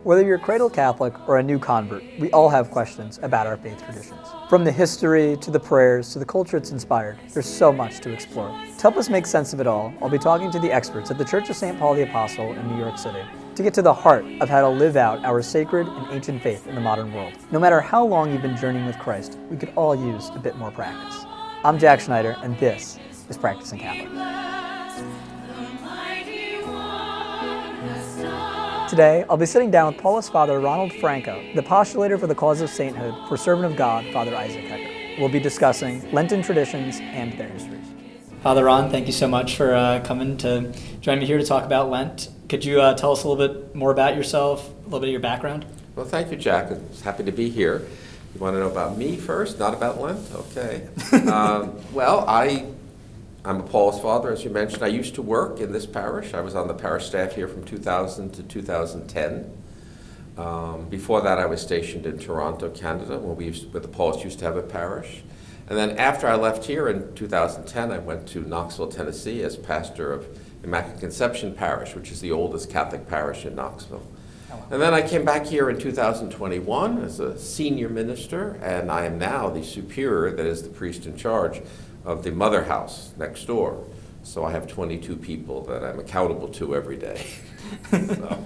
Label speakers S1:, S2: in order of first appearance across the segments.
S1: Whether you're a cradle Catholic or a new convert, we all have questions about our faith traditions. From the history, to the prayers, to the culture it's inspired, there's so much to explore. To help us make sense of it all, I'll be talking to the experts at the Church of St. Paul the Apostle in New York City to get to the heart of how to live out our sacred and ancient faith in the modern world. No matter how long you've been journeying with Christ, we could all use a bit more practice. I'm Jack Schneider, and this is Practicing Catholic. Today, I'll be sitting down with Paulist Father Ronald Franco, the postulator for the cause of sainthood for Servant of God, Father Isaac Hecker. We'll be discussing Lenten traditions and their histories. Father Ron, thank you so much for coming to join me here to talk about Lent. Could you tell us a little bit more about yourself, a little bit of your background?
S2: Well, thank you, Jack. I'm happy to be here. You want to know about me first, not about Lent? Okay. I'm a Paulist Father, as you mentioned. I used to work in this parish. I was on the parish staff here from 2000 to 2010. Before that, I was stationed in Toronto, Canada, where the Paulists used to have a parish. And then after I left here in 2010, I went to Knoxville, Tennessee as pastor of Immaculate Conception Parish, which is the oldest Catholic parish in Knoxville. And then I came back here in 2021 as a senior minister, and I am now the superior, that is the priest in charge of the mother house next door. So I have 22 people that I'm accountable to every day. So.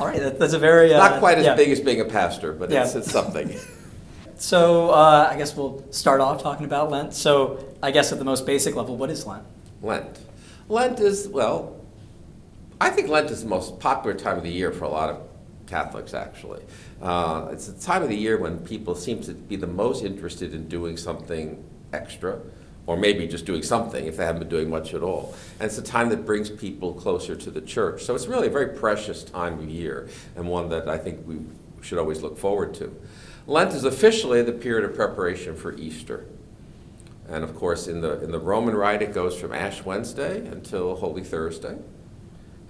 S1: All right, that's a very...
S2: Not quite as big as being a pastor, but it's something.
S1: So I guess we'll start off talking about Lent. So I guess at the most basic level, what is Lent?
S2: Lent is, I think Lent is the most popular time of the year for a lot of Catholics, actually. It's the time of the year when people seem to be the most interested in doing something extra, or maybe just doing something if they haven't been doing much at all. And it's a time that brings people closer to the church. So it's really a very precious time of year, and one that I think we should always look forward to. Lent is officially the period of preparation for Easter. And of course, in the Roman Rite, it goes from Ash Wednesday until Holy Thursday.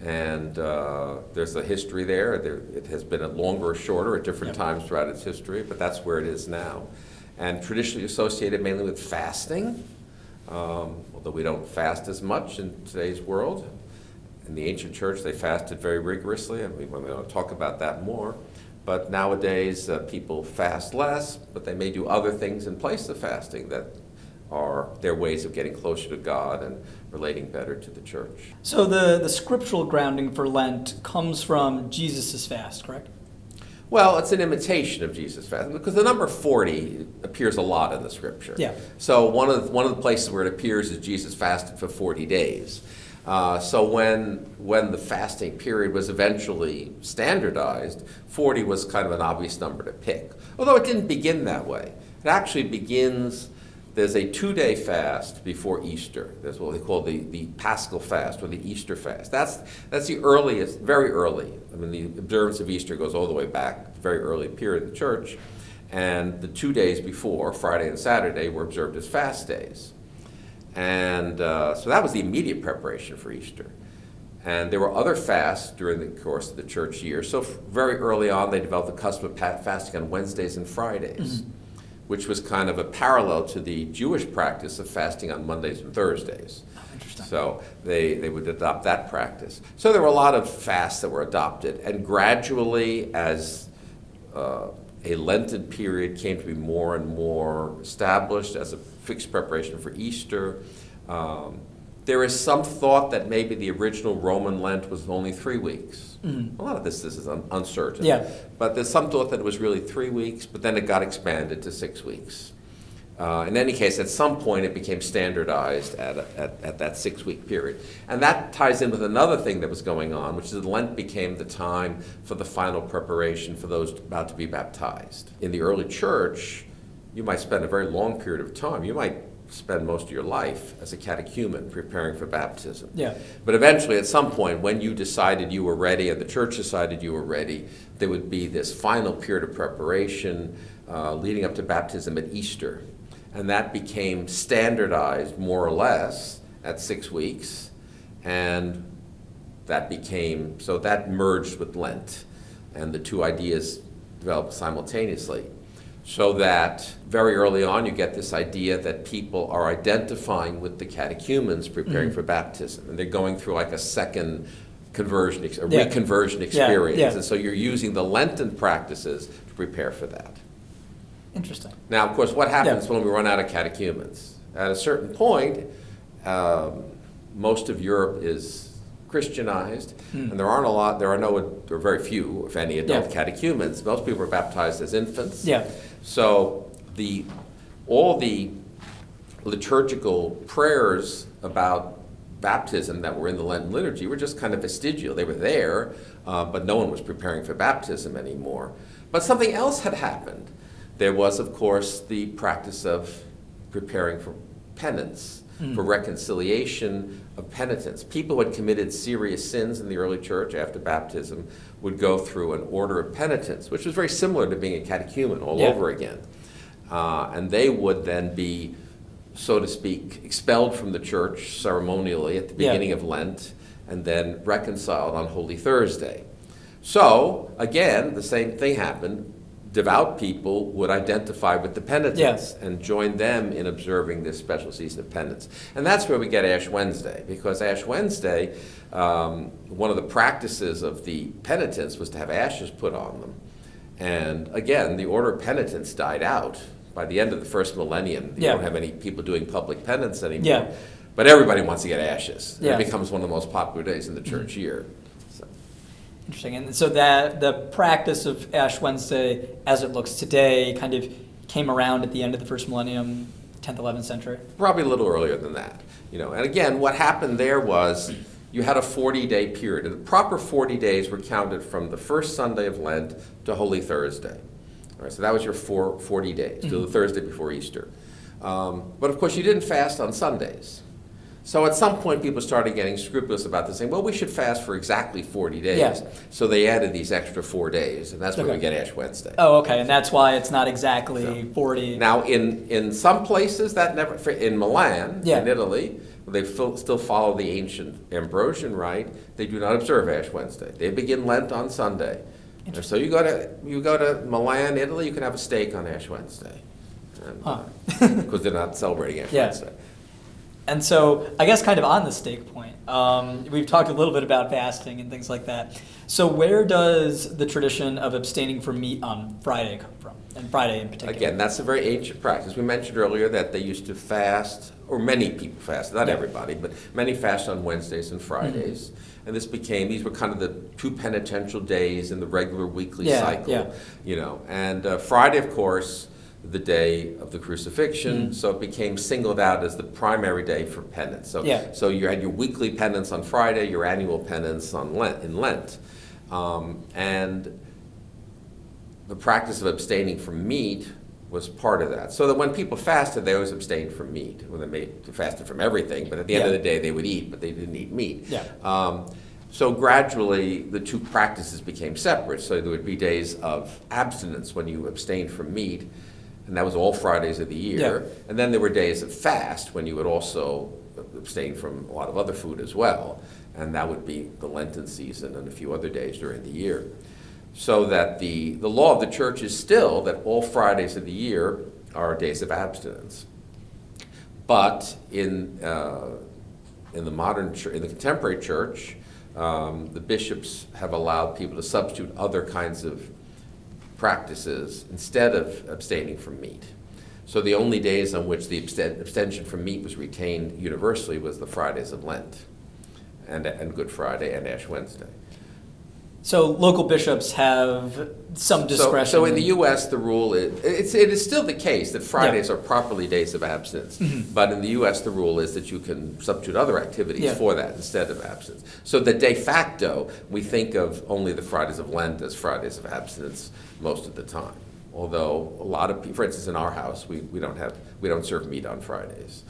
S2: And there's a history there. It has been a longer or shorter at different times throughout its history, but that's where it is now. And traditionally associated mainly with fasting, although we don't fast as much in today's world. In the ancient church, they fasted very rigorously, and we're going to talk about that more. But nowadays, people fast less, but they may do other things in place of fasting that are their ways of getting closer to God and relating better to the church.
S1: So the scriptural grounding for Lent comes from Jesus' fast, correct?
S2: Well, it's an imitation of Jesus' fast, because the number 40 appears a lot in the scripture. Yeah. So one of the places where it appears is Jesus fasted for 40 days. So when the fasting period was eventually standardized, 40 was kind of an obvious number to pick. Although it didn't begin that way. It actually begins, there's a 2-day fast before Easter. There's what they call the Paschal fast or the Easter fast. That's the earliest, very early. I mean, the observance of Easter goes all the way back, very early period of the church. And the 2 days before, Friday and Saturday, were observed as fast days. And so that was the immediate preparation for Easter. And there were other fasts during the course of the church year. So very early on, they developed the custom of fasting on Wednesdays and Fridays, which was kind of a parallel to the Jewish practice of fasting on Mondays and Thursdays.
S1: Oh, interesting.
S2: So they would adopt that practice. So there were a lot of fasts that were adopted. And gradually, as a Lenten period came to be more and more established as a fixed preparation for Easter. There is some thought that maybe the original Roman Lent was only 3 weeks. A lot of this is uncertain. Yeah. But there's some thought that it was really 3 weeks, but then it got expanded to 6 weeks. In any case, at some point it became standardized at that 6-week period. And that ties in with another thing that was going on, which is that Lent became the time for the final preparation for those about to be baptized. In the early church, you might spend a very long period of time. You might spend most of your life as a catechumen preparing for baptism. Yeah. But eventually, at some point, when you decided you were ready and the church decided you were ready, there would be this final period of preparation leading up to baptism at Easter. And that became standardized more or less at 6 weeks. And that merged with Lent. And the two ideas developed simultaneously. So that very early on you get this idea that people are identifying with the catechumens preparing for baptism. And they're going through like a second reconversion experience.
S1: Yeah.
S2: And so you're using the Lenten practices to prepare for that.
S1: Interesting.
S2: Now, of course, what happens when we run out of catechumens? At a certain point, most of Europe is Christianized, and there are very few, if any, adult catechumens. Most people are baptized as infants.
S1: Yeah.
S2: So all the liturgical prayers about baptism that were in the Lenten liturgy were just kind of vestigial. They were there, but no one was preparing for baptism anymore. But something else had happened. There was, of course, the practice of preparing for penance, for reconciliation of penitence. People who had committed serious sins in the early church after baptism would go through an order of penitence, which was very similar to being a catechumen all over again. And they would then be, so to speak, expelled from the church ceremonially at the beginning of Lent, and then reconciled on Holy Thursday. So, again, the same thing happened. Devout people would identify with the penitents and join them in observing this special season of penance. And that's where we get Ash Wednesday, because Ash Wednesday, one of the practices of the penitents was to have ashes put on them. And again, the order of penitence died out. By the end of the first millennium, you don't have any people doing public penance anymore.
S1: Yeah.
S2: But everybody wants to get ashes.
S1: Yeah.
S2: It becomes one of the most popular days in the church year.
S1: Interesting. And so that the practice of Ash Wednesday, as it looks today, kind of came around at the end of the first millennium, 10th, 11th century?
S2: Probably a little earlier than that. And again, what happened there was you had a 40-day period. And the proper 40 days were counted from the first Sunday of Lent to Holy Thursday. All right, so that was your 40 days, till the Thursday before Easter. But of course, you didn't fast on Sundays. So at some point, people started getting scrupulous about this, saying, well, we should fast for exactly 40 days.
S1: Yeah.
S2: So they added these extra 4 days, and that's where we get Ash Wednesday.
S1: Oh, okay, and that's why it's not exactly 40.
S2: Now, in some places, in Milan, in Italy, they still follow the ancient Ambrosian rite. They do not observe Ash Wednesday. They begin Lent on Sunday. And so you go to Milan, Italy, you can have a steak on Ash Wednesday, because they're not celebrating Ash Wednesday.
S1: And so, I guess kind of on the steak point, we've talked a little bit about fasting and things like that. So where does the tradition of abstaining from meat on Friday come from, and Friday in particular?
S2: Again, that's a very ancient practice. We mentioned earlier that they used to fast, or many people fast, not everybody, but many fast on Wednesdays and Fridays. And these were kind of the two penitential days in the regular weekly cycle. And Friday, of course, the day of the crucifixion, so it became singled out as the primary day for penance. So you had your weekly penance on Friday, your annual penance in Lent. And the practice of abstaining from meat was part of that. So that when people fasted, they always abstained from meat. Well, they fasted from everything, but at the end of the day, they would eat, but they didn't eat meat. So gradually, the two practices became separate. So there would be days of abstinence when you abstained from meat, and that was all Fridays of the year. And then there were days of fast when you would also abstain from a lot of other food as well, and that would be the Lenten season and a few other days during the year. So that the law of the church is still that all Fridays of the year are days of abstinence. But in the modern church, in the contemporary church, the bishops have allowed people to substitute other kinds of practices instead of abstaining from meat. So the only days on which the abstention from meat was retained universally was the Fridays of Lent, and Good Friday and Ash Wednesday.
S1: So local bishops have some discretion.
S2: So in the U.S., the rule is, it is still the case that Fridays are properly days of abstinence. But in the U.S., the rule is that you can substitute other activities for that instead of abstinence. So that de facto, we think of only the Fridays of Lent as Fridays of abstinence most of the time. Although a lot of people, for instance, in our house, we don't serve meat on Fridays.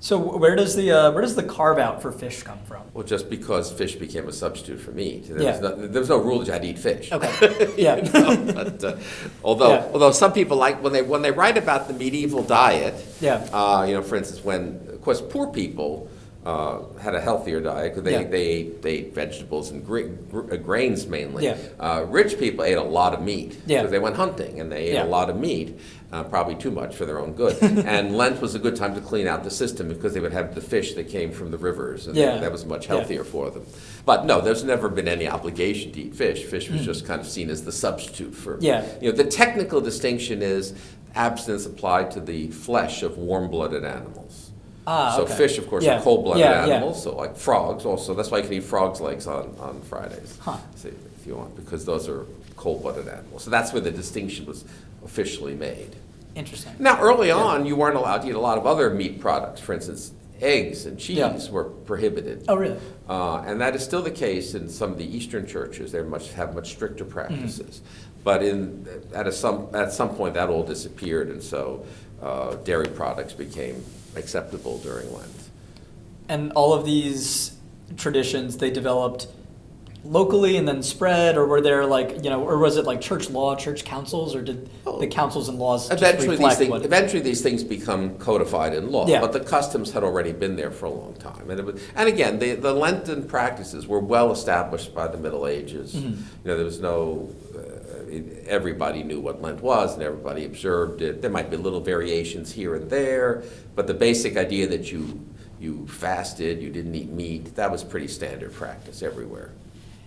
S1: So where does the carve out for fish come from?
S2: Well, just because fish became a substitute for meat. There was no rule that you had to eat fish. But, although some people like when they write about the medieval diet, for instance, when of course poor people had a healthier diet because they ate vegetables and grains mainly. Rich people ate a lot of meat because they went hunting and they ate a lot of meat, probably too much for their own good. And Lent was a good time to clean out the system because they would have the fish that came from the rivers, and that was much healthier for them. But no, there's never been any obligation to eat fish. Fish was just kind of seen as the substitute for. The technical distinction is abstinence applied to the flesh of warm-blooded animals. So fish, of course, are cold-blooded animals, so like frogs also. That's why you can eat frog's legs on Fridays, see, if you want, because those are cold-blooded animals. So that's where the distinction was officially made.
S1: Interesting.
S2: Now, early on, you weren't allowed to eat a lot of other meat products. For instance, eggs and cheese were prohibited.
S1: Oh, really?
S2: And that is still the case in some of the Eastern churches. They have much stricter practices. But at some point, that all disappeared, and so dairy products became acceptable during Lent.
S1: And all of these traditions, they developed locally and then spread, or were there or was it like church law, church councils, or did the councils and laws
S2: eventually these things become codified in law, but the customs had already been there for a long time. And again, the Lenten practices were well established by the Middle Ages. There was no everybody knew what Lent was and everybody observed it. There might be little variations here and there, but the basic idea that you fasted, you didn't eat meat, that was pretty standard practice everywhere.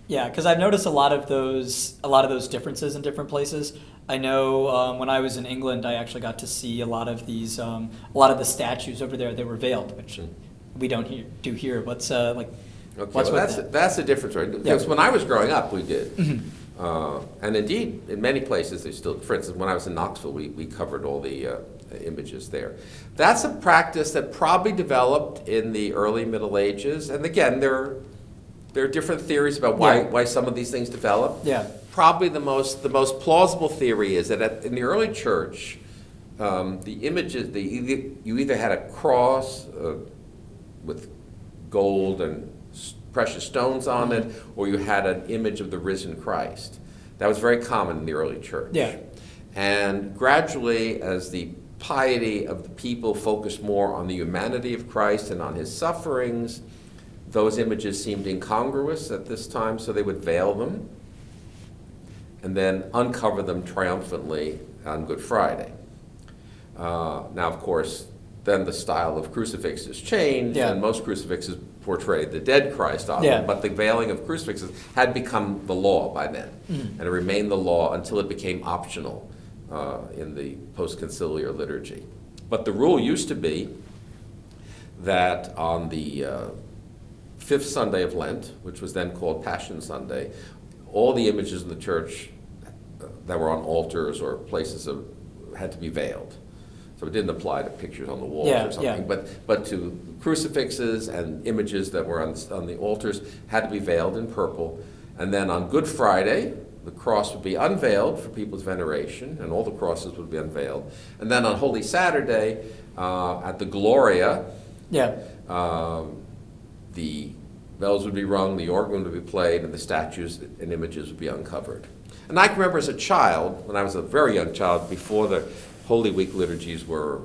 S1: Yeah, because I've noticed a lot of those differences in different places. I know when I was in England, I actually got to see a lot of these, a lot of the statues over there. They were veiled, which we don't do here. What's
S2: Okay, that's the difference, right? Because when I was growing up, we did. And indeed, in many places, they still, for instance, when I was in Knoxville, we covered all the images there. That's a practice that probably developed in the early Middle Ages. And again, there are different theories about why some of these things developed. Probably the most plausible theory is that in the early church, the images, you either had a cross with gold and precious stones on it, or you had an image of the risen Christ. That was very common in the early church. And gradually, as the piety of the people focused more on the humanity of Christ and on his sufferings, those images seemed incongruous at this time, so they would veil them and then uncover them triumphantly on Good Friday. Now, of course, then the style of crucifixes changed, and most crucifixes portrayed the dead Christ on them, but the veiling of crucifixes had become the law by then, and it remained the law until it became optional in the post-conciliar liturgy. But the rule used to be that on the fifth Sunday of Lent, which was then called Passion Sunday, all the images in the church that were on altars or places had to be veiled. So it didn't apply to pictures on the walls or something, but to crucifixes and images that were on the altars had to be veiled in purple. And then on Good Friday, the cross would be unveiled for people's veneration, and all the crosses would be unveiled. And then on Holy Saturday, at the Gloria, the bells would be rung, the organ would be played, and the statues and images would be uncovered. And I can remember as a child, when I was a very young child, before the Holy Week liturgies were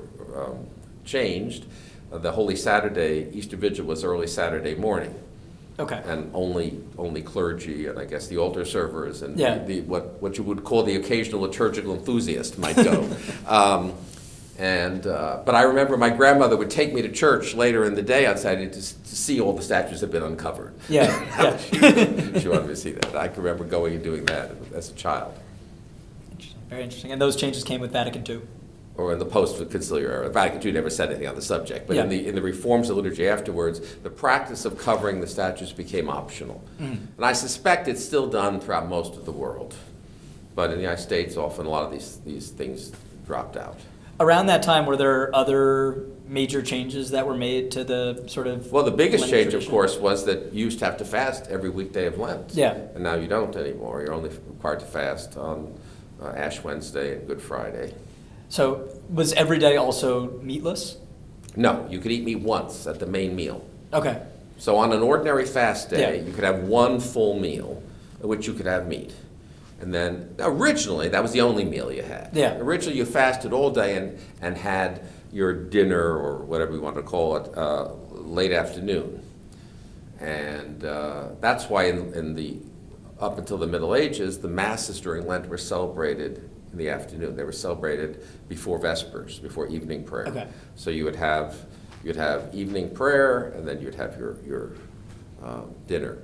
S2: changed, the Holy Saturday, Easter Vigil was early Saturday morning. And only clergy and I guess the altar servers and what you would call the occasional liturgical enthusiast might go. But I remember my grandmother would take me to church later in the day on Saturday to see all the statues that had been uncovered. She wanted me to see that. I can remember going and doing that as a child.
S1: Interesting. Very interesting. And those changes came with Vatican II?
S2: Or in the post-conciliar era. Vatican II never said anything on the subject, but in the reforms of liturgy afterwards, the practice of covering the statues became optional. And I suspect it's still done throughout most of the world. But in the United States, often a lot of these things dropped out.
S1: Around that time, were there other major changes that were made to the sort of
S2: Well, the biggest
S1: Lent
S2: change,
S1: tradition?
S2: of course, was that you used to have to fast every weekday of Lent. And now you don't anymore. You're only required to fast on Ash Wednesday and Good Friday.
S1: So was every day also meatless?
S2: No, you could eat meat once at the main meal.
S1: Okay.
S2: So on an ordinary fast day, you could have one full meal at which you could have meat. And then originally, that was the only meal you had. Originally, you fasted all day and had your dinner, or whatever you want to call it, late afternoon. And that's why up until the Middle Ages, the Masses during Lent were celebrated in the afternoon. They were celebrated before Vespers, before evening prayer.
S1: Okay.
S2: So you'd have evening prayer, and then you'd have your dinner.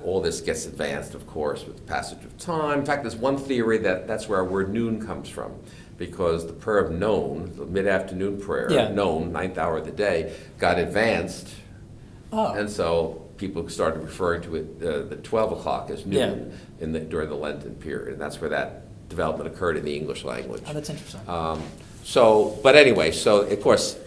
S2: All this gets advanced, of course, with the passage of time. In fact, there's one theory that's where our word noon comes from, because the prayer of noon, the mid-afternoon prayer, noon, 9th hour of the day, got advanced. Oh. And so people started referring to it, the 12 o'clock as noon during the Lenten period. And that's where that development occurred in the English language.
S1: Oh, that's interesting.
S2: But anyway, so of course,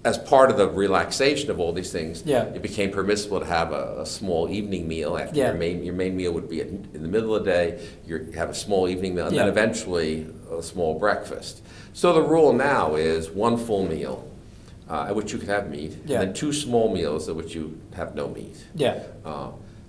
S2: as part of the relaxation of all these things, it became permissible to have a small evening meal after your main meal would be in the middle of the day. You have a small evening meal, and then eventually a small breakfast. So the rule now is one full meal, at which you can have meat, and then 2 small meals at which you have no meat.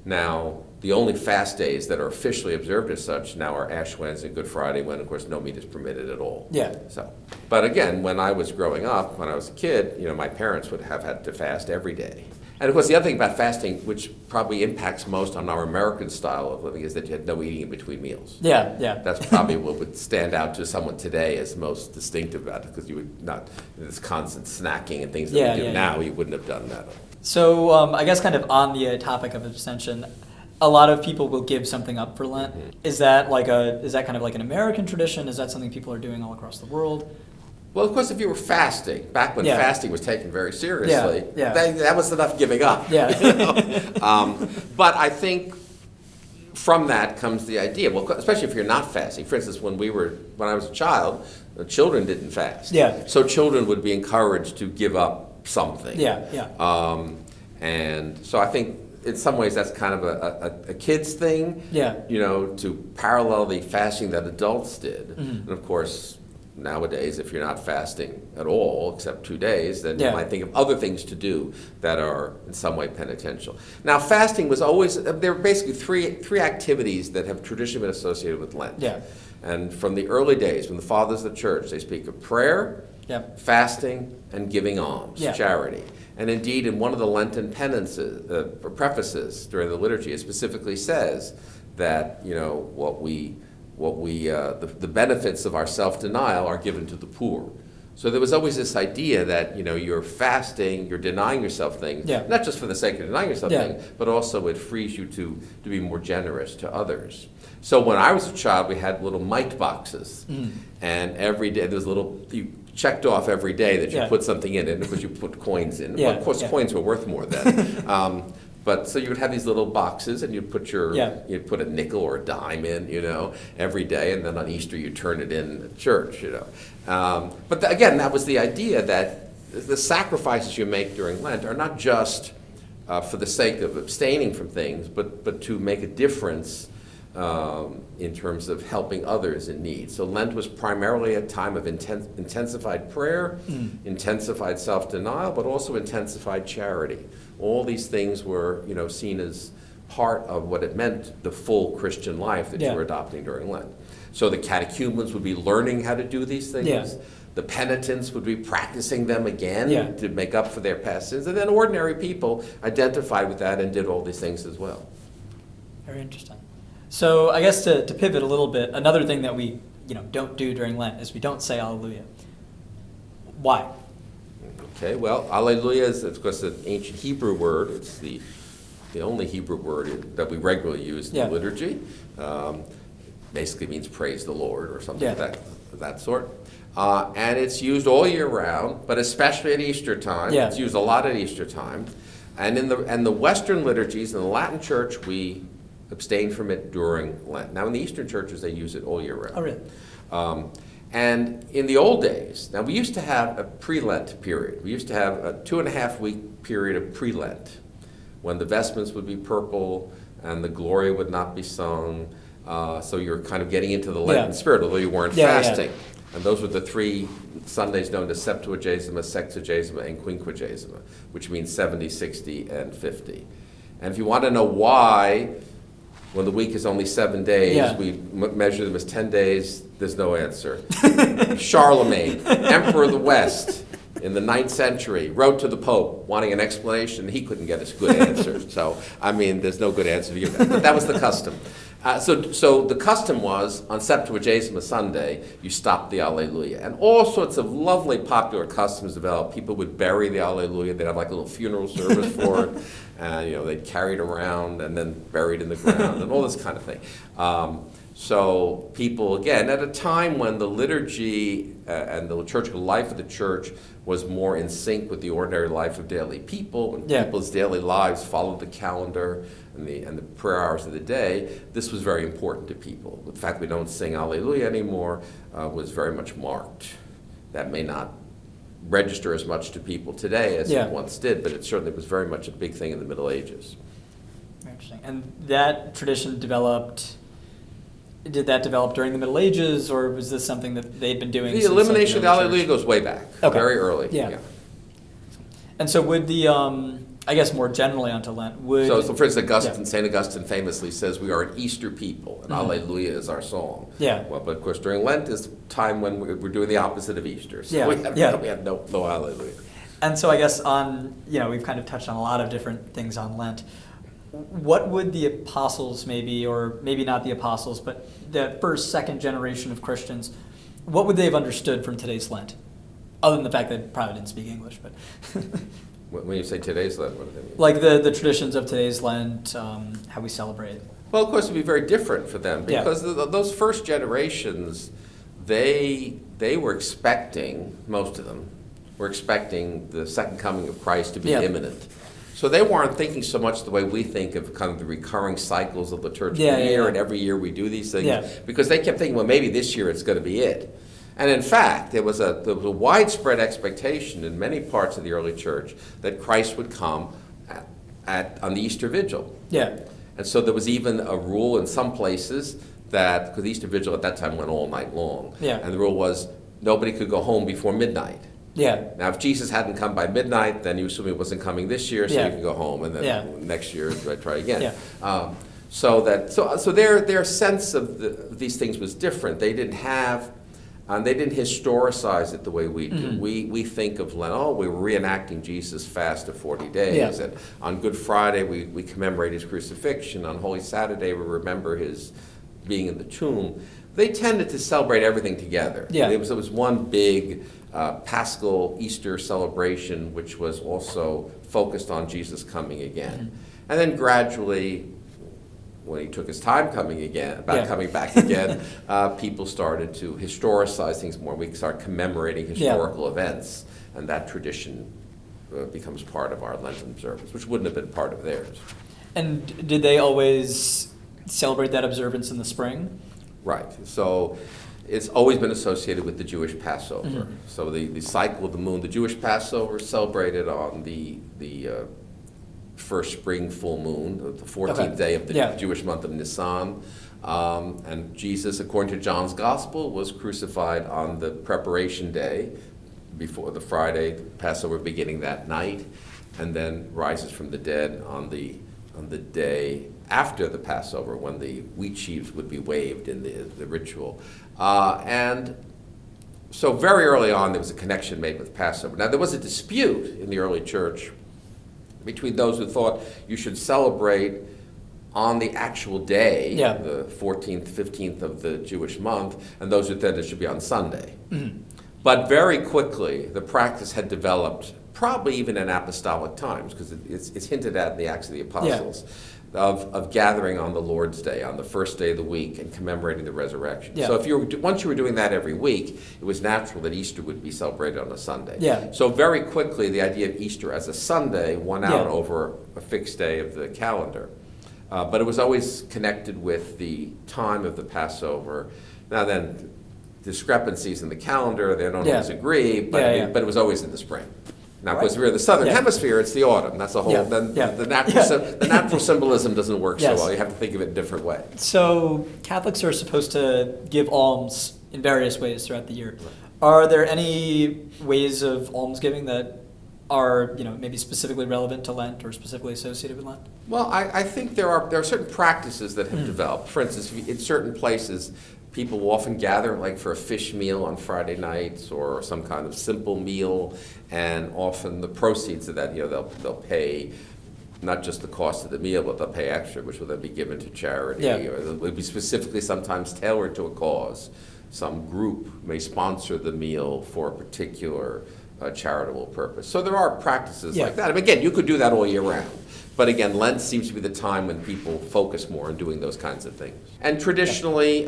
S2: Now, the only fast days that are officially observed as such now are Ash Wednesday and Good Friday, when, of course, no meat is permitted at all. So, but again, when I was growing up, when I was a kid, my parents would have had to fast every day. And of course, the other thing about fasting, which probably impacts most on our American style of living, is that you had no eating in between meals. That's probably what would stand out to someone today as most distinctive about it, because you would not, this constant snacking and things that we do now, you wouldn't have done that.
S1: So I guess kind of on the topic of abstention, a lot of people will give something up for Lent. Mm-hmm. Is that kind of like an American tradition? Is that something people are doing all across the world?
S2: Well, of course, if you were fasting, back when fasting was taken very seriously, that was enough giving up. But I think from that comes the idea, well, especially if you're not fasting. For instance, when I was a child, the children didn't fast. So children would be encouraged to give up something. And so I think in some ways that's kind of a kid's thing, to parallel the fasting that adults did. Mm-hmm. And of course, nowadays, if you're not fasting at all, except 2 days, then you might think of other things to do that are in some way penitential. Now, fasting was always, there were basically three activities that have traditionally been associated with Lent. And from the early days, when the fathers of the church, they speak of prayer, fasting, and giving alms, charity. And indeed, in one of the Lenten penances, prefaces during the liturgy, it specifically says that, the benefits of our self-denial are given to the poor. So there was always this idea that, you're fasting, you're denying yourself things, not just for the sake of denying yourself things, but also it frees you to be more generous to others. So when I was a child, we had little mite boxes, and every day there was you checked off every day that you put something in it, because you put coins in. Well, of course, coins were worth more then. But so you would have these little boxes, and you'd put you'd put a nickel or a dime in, every day, and then on Easter you turn it in at church, But again, that was the idea that the sacrifices you make during Lent are not just for the sake of abstaining from things, but to make a difference in terms of helping others in need. So Lent was primarily a time of intensified prayer, intensified self-denial, but also intensified charity. All these things were, seen as part of what it meant, the full Christian life that you were adopting during Lent. So the catechumens would be learning how to do these things. The penitents would be practicing them again to make up for their past sins. And then ordinary people identified with that and did all these things as well.
S1: Very interesting. So I guess to pivot a little bit, another thing that we don't do during Lent is we don't say Alleluia. Why?
S2: Okay, well, Alleluia is, of course, an ancient Hebrew word. It's the only Hebrew word that we regularly use in the liturgy. Basically means praise the Lord or something of that sort. And it's used all year round, but especially at Easter time. It's used a lot at Easter time. And in the Western liturgies, in the Latin Church, we abstain from it during Lent. Now, in the Eastern churches, they use it all year round.
S1: Oh, really?
S2: And in the old days, now we used to have a pre-Lent period. We used to have a 2.5-week period of pre-Lent, when the vestments would be purple and the Gloria would not be sung. So you're kind of getting into the Lenten spirit, although you weren't fasting. And those were the 3 Sundays known as Septuagesima, Sexagesima, and Quinquagesima, which means 70, 60, and 50. And if you want to know why, when the week is only 7 days, we measure them as 10 days, there's no answer. Charlemagne, Emperor of the West, in the 9th century, wrote to the Pope wanting an explanation. He couldn't get a good answer. So, I mean, there's no good answer to give that. But that was the custom. So the custom was, on Septuagesima Sunday, you stopped the Alleluia. And all sorts of lovely popular customs developed. People would bury the Alleluia. They'd have like a little funeral service for it. And, they'd carry it around and then buried in the ground and all this kind of thing. So people, again, at a time when the liturgy and the liturgical life of the church was more in sync with the ordinary life of daily people, and people's daily lives followed the calendar and the prayer hours of the day, this was very important to people. The fact we don't sing Alleluia anymore was very much marked. That may not register as much to people today as it once did, but it certainly was very much a big thing in the Middle Ages.
S1: Interesting. And that tradition did that develop during the Middle Ages, or was this something that they'd been doing?
S2: The elimination of the Alleluia goes way back, very early.
S1: Yeah. And so would the, I guess more generally onto Lent,
S2: So for instance, St. Augustine famously says we are an Easter people, and Alleluia is our song.
S1: Yeah.
S2: Well, but of course during Lent is time when we're doing the opposite of Easter, so we have no Alleluia.
S1: And so I guess we've kind of touched on a lot of different things on Lent. What would the apostles maybe, or maybe not the apostles, but the first, second generation of Christians, what would they have understood from today's Lent? Other than the fact that they probably didn't speak English, but...
S2: When you say today's Lent, what do they mean?
S1: Like the traditions of today's Lent, how we celebrate.
S2: Well, of course, it would be very different for them, because those first generations, they were expecting, most of them, were expecting the second coming of Christ to be imminent. So they weren't thinking so much the way we think of kind of the recurring cycles of the liturgical year, and every year we do these things, because they kept thinking, well, maybe this year it's going to be it. And in fact, there was a widespread expectation in many parts of the early church that Christ would come on the Easter Vigil.
S1: Yeah.
S2: And so there was even a rule in some places that, because the Easter Vigil at that time went all night long, and the rule was nobody could go home before midnight.
S1: Yeah.
S2: Now, if Jesus hadn't come by midnight, then you assume he wasn't coming this year, so you could go home, and then next year try again.
S1: Yeah.
S2: So their sense of these things was different. They didn't have, they didn't historicize it the way we do. We think of Lent, we were reenacting Jesus' fast of 40 days, and on Good Friday we commemorate his crucifixion. On Holy Saturday we remember his being in the tomb. They tended to celebrate everything together.
S1: Yeah.
S2: It was one big Paschal Easter celebration, which was also focused on Jesus coming again. And then gradually, when he took his time coming back again, people started to historicize things more. We start commemorating historical events, and that tradition becomes part of our Lenten observance, which wouldn't have been part of theirs.
S1: And did they always celebrate that observance in the spring?
S2: Right. So it's always been associated with the Jewish Passover. So the cycle of the moon, the Jewish Passover is celebrated on the first spring full moon, the 14th day of the Jewish month of Nisan. And Jesus, according to John's Gospel, was crucified on the preparation day before the Friday, Passover beginning that night, and then rises from the dead on the day after the Passover, when the wheat sheaves would be waved in the ritual. And so very early on, there was a connection made with Passover. Now, there was a dispute in the early church between those who thought you should celebrate on the actual day, the 14th, 15th of the Jewish month, and those who said it should be on Sunday. But very quickly, the practice had developed, probably even in apostolic times, because it's hinted at in the Acts of the Apostles, of gathering on the Lord's Day, on the first day of the week, and commemorating the resurrection. So once you were doing that every week, it was natural that Easter would be celebrated on a Sunday. So very quickly, the idea of Easter as a Sunday won out over a fixed day of the calendar. But it was always connected with the time of the Passover. Now then, discrepancies in the calendar, they don't always agree, but it was always in the spring. Now, of course, if we're in the southern hemisphere, it's the autumn. That's the whole. The natural symbolism doesn't work so well. You have to think of it in a different way.
S1: So Catholics are supposed to give alms in various ways throughout the year. Are there any ways of almsgiving that are maybe specifically relevant to Lent or specifically associated with Lent?
S2: Well, I think there are certain practices that have developed. For instance, in certain places, people will often gather like for a fish meal on Friday nights or some kind of simple meal, and often the proceeds of that, they'll pay not just the cost of the meal, but they'll pay extra, which will then be given to charity.
S1: Yeah.
S2: Or it will be specifically sometimes tailored to a cause. Some group may sponsor the meal for a particular charitable purpose. So there are practices like that. I mean, again, you could do that all year round. But again, Lent seems to be the time when people focus more on doing those kinds of things. And traditionally,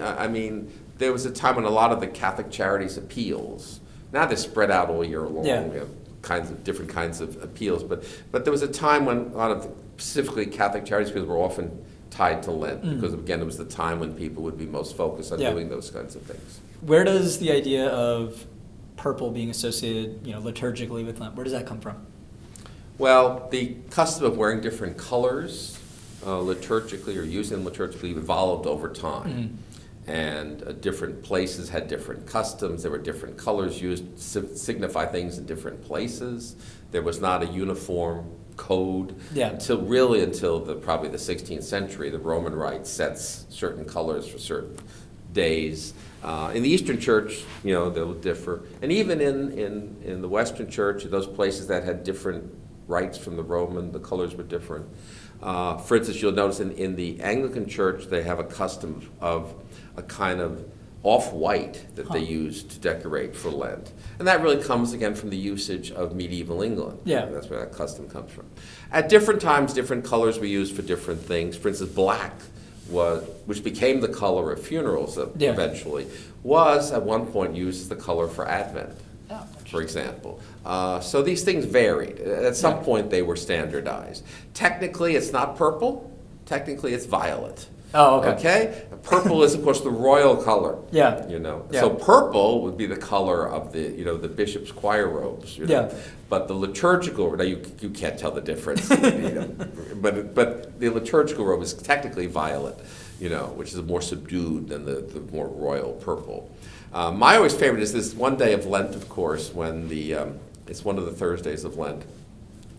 S2: there was a time when a lot of the Catholic Charities appeals, now they're spread out all year long.
S1: Yeah.
S2: We have different kinds of appeals. But there was a time when a lot of specifically Catholic Charities appeals were often tied to Lent, because again, it was the time when people would be most focused on doing those kinds of things.
S1: Where does the idea of purple being associated, liturgically with Lent, where does that come from?
S2: Well, the custom of wearing different colors liturgically or using them liturgically evolved over time. And different places had different customs. There were different colors used to signify things in different places. There was not a uniform code until probably the 16th century. The Roman Rite sets certain colors for certain days. In the Eastern Church, they'll differ. And even in the Western Church, those places that had different rites from the Roman, the colors were different. For instance, you'll notice in the Anglican Church, they have a custom of a kind of off-white that they use to decorate for Lent. And that really comes, again, from the usage of medieval England.
S1: Yeah.
S2: That's where that custom comes from. At different times, different colors were used for different things. For instance, black, which became the color of funerals eventually, was at one point used as the color for Advent, for example. So these things varied. At some point, they were standardized. Technically, it's not purple. Technically, it's violet.
S1: Oh, okay.
S2: Okay? Purple is, of course, the royal color.
S1: Yeah.
S2: So purple would be the color of the bishop's choir robes. But the liturgical, now you can't tell the difference. But the liturgical robe is technically violet, which is more subdued than the more royal purple. My always favorite is this one day of Lent, of course, when it's one of the Thursdays of Lent,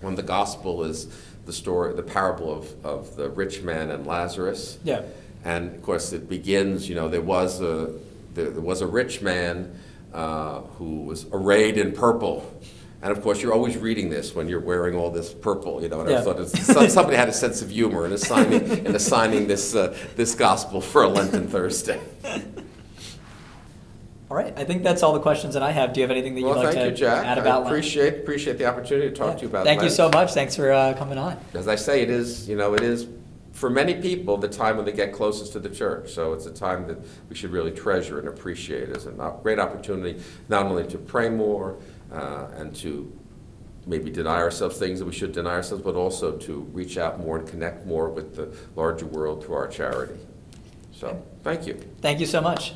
S2: when the gospel is the parable of the rich man and Lazarus.
S1: Yeah.
S2: And of course it begins, there was a rich man who was arrayed in purple. And of course you're always reading this when you're wearing all this purple, and I thought somebody had a sense of humor in assigning this gospel for a Lenten Thursday.
S1: All right, I think that's all the questions that I have. Do you have anything that you'd like
S2: thank you,
S1: to
S2: Jack.
S1: add about Lent?
S2: Appreciate the opportunity to talk to you about
S1: Thank
S2: Lent.
S1: you so much. Thanks for coming on.
S2: As I say, it is for many people the time when they get closest to the church. So it's a time that we should really treasure and appreciate as a great opportunity not only to pray more and to maybe deny ourselves things that we should deny ourselves, but also to reach out more and connect more with the larger world through our charity. So, thank you.
S1: Thank you so much.